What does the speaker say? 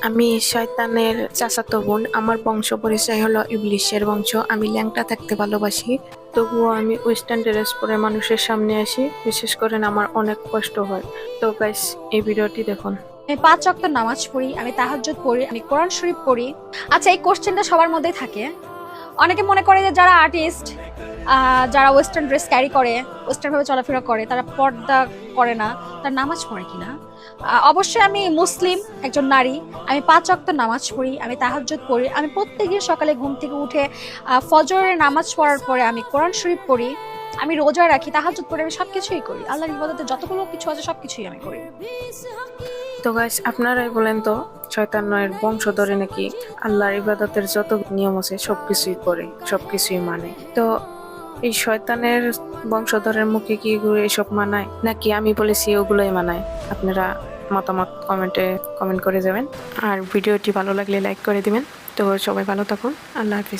আমি শয়তানের চাচাতো বোন। আমার বংশ পরিচয় হলো ইবলিশের বংশ। আমি ল্যাংটা থাকতে ভালোবাসি, তবুও আমি ওয়েস্টার্ন ড্রেস পরে মানুষের সামনে আসি। বিশেষ করে আমার অনেক কষ্ট হয়। তো গাইস, এই ভিডিওটি দেখুন। আমি ৫ ওয়াক্ত নামাজ পড়ি, আমি তাহাজ্জুদ পড়ি, আমি কোরআন শরীফ পড়ি। আচ্ছা, এই কোশ্চেনটা সবার মধ্যেই থাকে। অনেকে মনে করে যে যারা আর্টিস্ট, যারা ওয়েস্টার্ন ড্রেস ক্যারি করে, ওয়েস্টার্ন ভাবে চলাফেরা করে, তারা পর্দা করে না, তার নামাজ পড়ে কিনা। অবশ্যই আমি মুসলিম একজন নারী। আমি ৫ ওয়াক্ত নামাজ পড়ি, আমি তাহাজ্জুদ পড়ি, আমি প্রত্যেকদিন সকালে ঘুম থেকে উঠে ফজরের নামাজ পড়ার পরে আমি কোরআন শরীফ পড়ি, আমি রোজা রাখি, তাহাজ্জুদ পড়ি, আমি সবকিছুই করি। আল্লাহর ইবাদতে যতগুলো কিছু আছে সবকিছুই আমি করি। তো গাইস, আপনারাই বলেন তো, শয়তানের বংশ ধরে নাকি আল্লাহর ইবাদতের যত নিয়ম আছে সবকিছুই করে, সবকিছুই মানে। তো এই শয়তানের বংশধরের মুখে কি এগুলো এসব মানায়, নাকি আমি বলেছি ওগুলোই মানায়? আপনারা মতামত কমেন্ট করে যাবেন। আর ভিডিওটি ভালো লাগলে লাইক করে দিবেন। তো সবাই ভালো থাকুন। আল্লাহ হাফিজ।